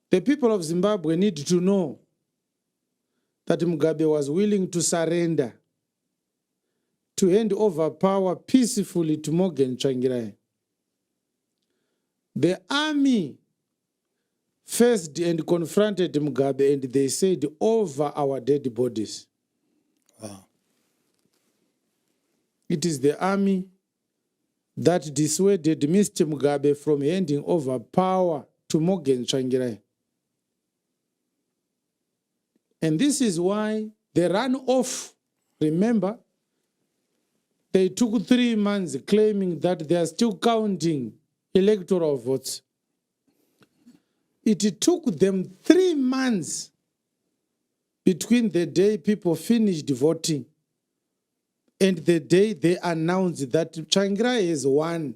The people of Zimbabwe need to know that Mugabe was willing to surrender, to hand over power peacefully to Morgan Tsvangirai. The army faced and confronted Mugabe, and they said, over our dead bodies. Wow. It is the army that dissuaded Mr. Mugabe from handing over power to Morgan Tsvangirai. And this is why they ran off. Remember, they took 3 months claiming that they are still counting electoral votes. It took them 3 months between the day people finished voting and the day they announced that Tsvangirai has won,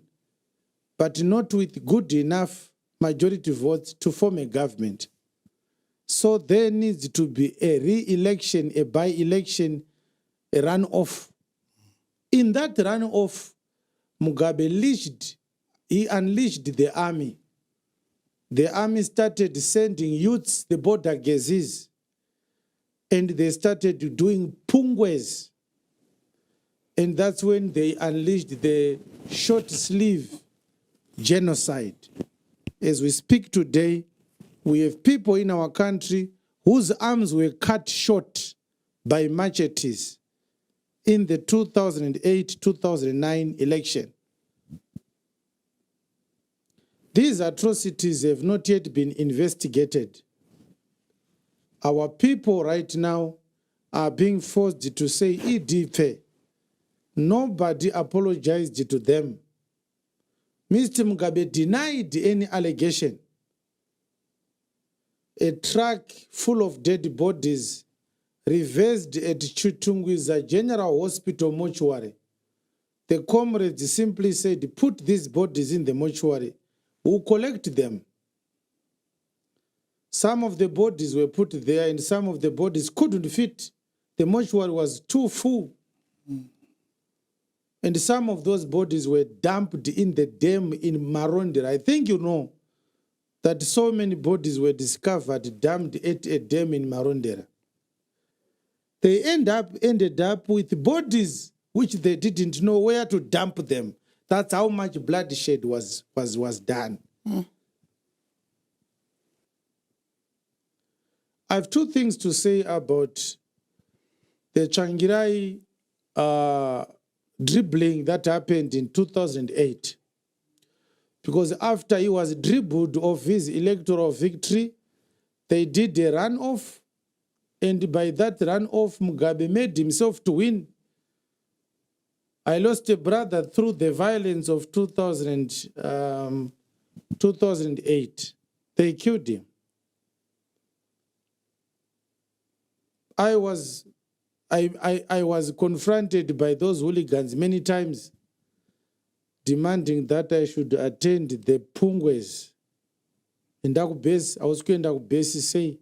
but not with good enough majority votes to form a government. So there needs to be a re-election, a by-election, a runoff. In that runoff, Mugabe unleashed the army. The army started sending youths, the border gazes, and they started doing pungwes. And that's when they unleashed the short sleeve genocide. As we speak today, we have people in our country whose arms were cut short by machetes in the 2008-2009 election. These atrocities have not yet been investigated. Our people right now are being forced to say EDP. Nobody apologized to them. Mr. Mugabe denied any allegation. A truck full of dead bodies reversed at Chitungwiza General Hospital mortuary. The comrades simply said, put these bodies in the mortuary. We'll collect them. Some of the bodies were put there and some of the bodies couldn't fit. The mortuary was too full. And some of those bodies were dumped in the dam in Marondera. I think you know that so many bodies were discovered dumped at a dam in Marondera. They ended up with bodies which they didn't know where to dump them. That's how much bloodshed was done. I have 2 things to say about the Tsvangirai dribbling that happened in 2008. Because after he was dribbled of his electoral victory, they did a runoff. And by that runoff, Mugabe made himself to win. I lost a brother through the violence of 2008. They killed him. I was confronted by those hooligans many times, demanding that I should attend the pungwes. And I was going to base say,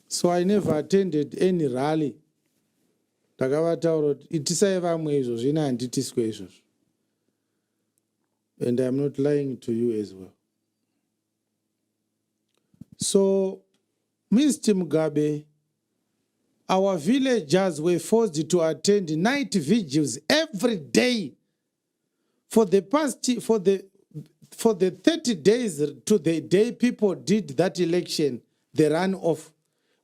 so I never attended any rally. And I'm not lying to you as well. So, Mr. Mugabe, our villagers were forced to attend night vigils every day for the 30 days to the day people did that election, the runoff.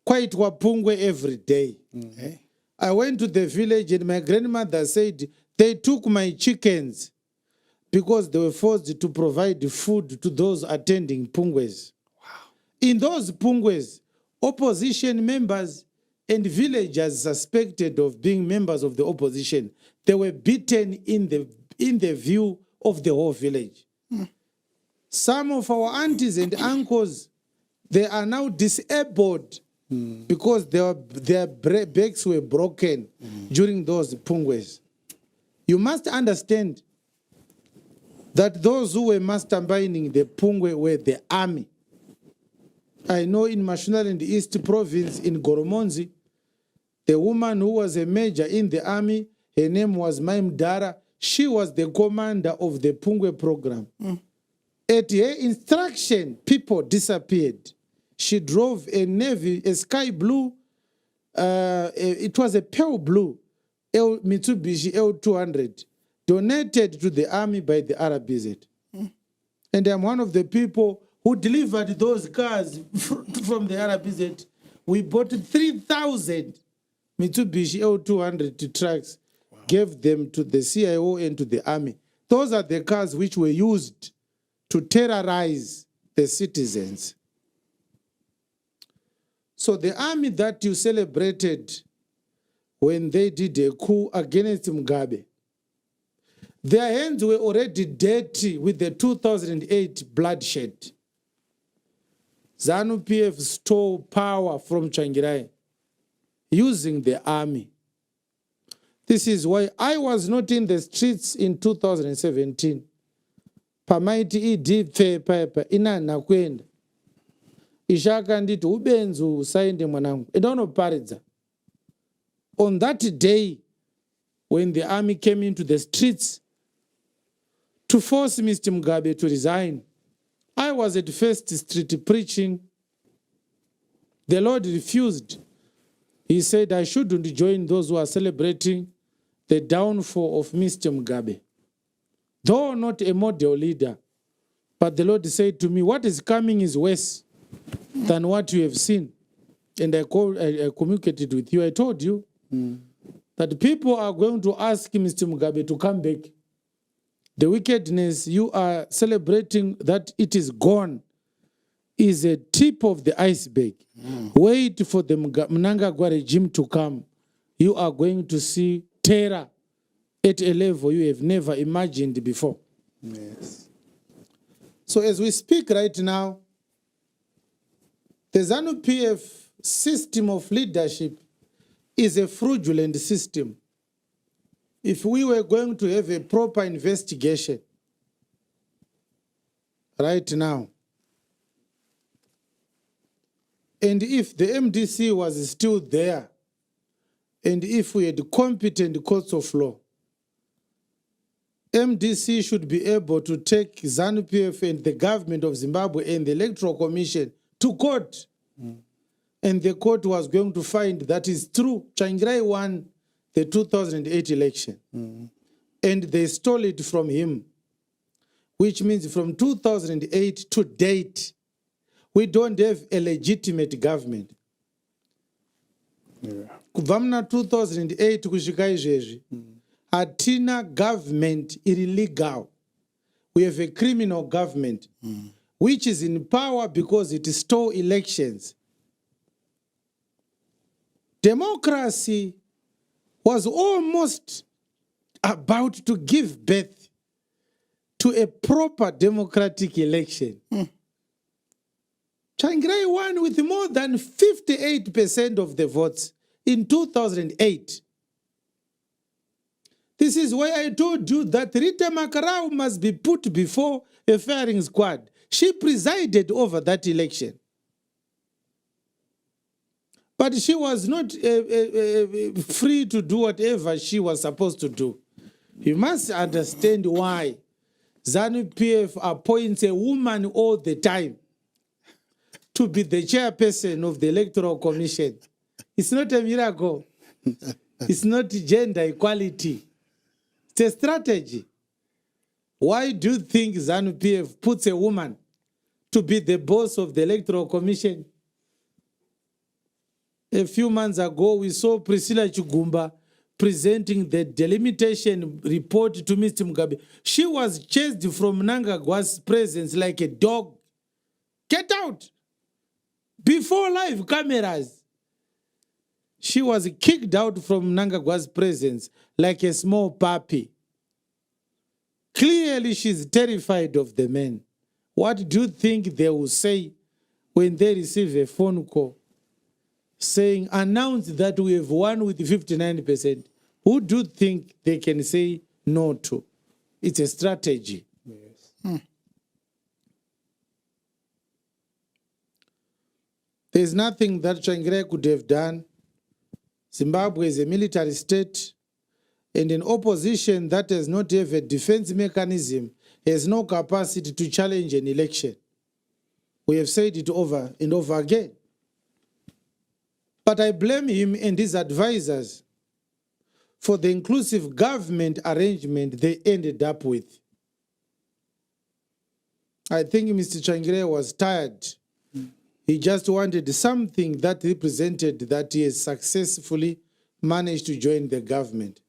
Quite wapungwe every day. Mm-hmm. I went to the village and my grandmother said they took my chickens because they were forced to provide food to those attending pungwes. Wow. In those pungwes, opposition members and villagers suspected of being members of the opposition, they were beaten in the view of the whole village. Mm. Some of our aunties and uncles, they are now disabled because their backs were broken during those pungwes. You must understand that those who were masterminding the pungwe were the army. I know in Mashonaland East Province in Goromonzi, the woman who was a major in the army, her name was Maim Dara, She was the commander of the Pungwe program. At her instruction, people disappeared. She drove a sky blue, it was a pale blue Mitsubishi L200, donated to the army by the RBZ. And I'm one of the people who delivered those cars from the RBZ. We bought 3,000 Mitsubishi L200 trucks, gave them to the CIO and to the army. Those are the cars which were used to terrorize the citizens. So the army that you celebrated when they did a coup against Mugabe, their hands were already dirty with the 2008 bloodshed. ZANU-PF stole power from Tsvangirai using the army. This is why I was not in the streets in 2017. Pamaiti idipfe pepe inana kwenda. Ishaka nditi ubenzu usainde mwanangu. Paridza. On that day, when the army came into the streets to force Mr. Mugabe to resign, I was at First Street preaching. The Lord refused. He said I shouldn't join those who are celebrating the downfall of Mr. Mugabe. Though not a model leader, but the Lord said to me, what is coming is worse than what you have seen. And I communicated with you. I told you that people are going to ask Mr. Mugabe to come back. The wickedness you are celebrating that it is gone is a tip of the iceberg. Wait for the Mnangagwa regime to come. You are going to see terror at a level you have never imagined before. Yes. So as we speak right now, the ZANU-PF system of leadership is a fraudulent system. If we were going to have a proper investigation right now, and if the MDC was still there, and if we had competent courts of law, MDC should be able to take ZANU-PF and the government of Zimbabwe and the Electoral Commission to court. And the court was going to find that is true. Tsvangirai won the 2008 election. And they stole it from him, which means from 2008 to date, we don't have a legitimate government. Kubva muna 2008 kusvika izvezvi, hatina government illegal. We have a criminal government, which is in power because it stole elections. Democracy was almost about to give birth to a proper democratic election. Tsvangirai won with more than 58% of the votes in 2008. This is why I told you that Rita Makarau must be put before a firing squad. She presided over that election. But she was not free to do whatever she was supposed to do. You must understand why ZANU-PF appoints a woman all the time to be the chairperson of the Electoral Commission. It's not a miracle. It's not gender equality. It's a strategy. Why do you think ZANU-PF puts a woman to be the boss of the Electoral Commission? A few months ago, we saw Priscilla Chigumba presenting the delimitation report to Mr. Mugabe. She was chased from Mnangagwa's presence like a dog. Get out! Before live cameras. She was kicked out from Mnangagwa's presence like a small puppy. Clearly, she's terrified of the men. What do you think they will say when they receive a phone call saying, announce that we have won with 59%? Who do you think they can say no to? It's a strategy. Yes. There's nothing that Tsvangirai could have done. Zimbabwe is a military state. And an opposition that does not have a defense mechanism has no capacity to challenge an election. We have said it over and over again. But I blame him and his advisors for the inclusive government arrangement they ended up with. I think Mr. Chiwenga was tired. He just wanted something that represented that he has successfully managed to join the government.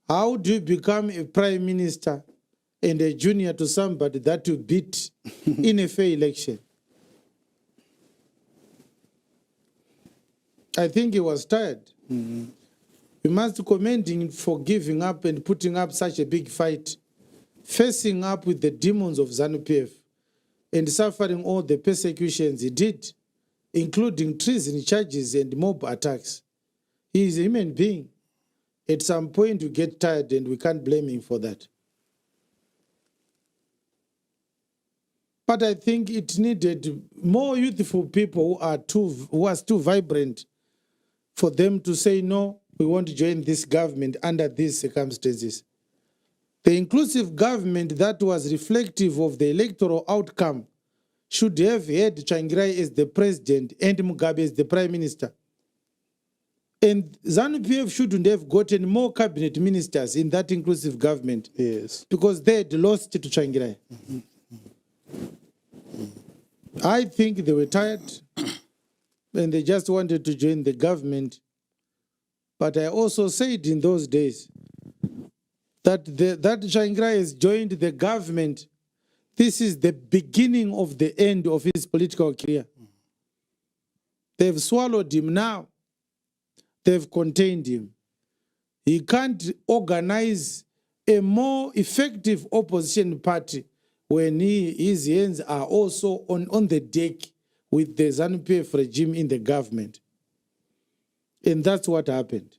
How do you become a prime minister and a junior to somebody that you beat in a fair election? I think he was tired. We must commend him for giving up and putting up such a big fight, facing up with the demons of ZANU-PF and suffering all the persecutions he did, including treason charges and mob attacks. He is a human being. At some point, we get tired and we can't blame him for that. But I think it needed more youthful people who are too vibrant for them to say, no, we want to join this government under these circumstances. The inclusive government that was reflective of the electoral outcome should have had Chiwenga as the president and Mugabe as the prime minister. And ZANU-PF shouldn't have gotten more cabinet ministers in that inclusive government. Yes. Because they had lost to Chiwenga. I think they were tired and they just wanted to join the government. But I also said in those days that that Chiwenga has joined the government. This is the beginning of the end of his political career. They've swallowed him now. They've contained him. He can't organize a more effective opposition party when his hands are also on the deck with the ZANU-PF regime in the government. And that's what happened.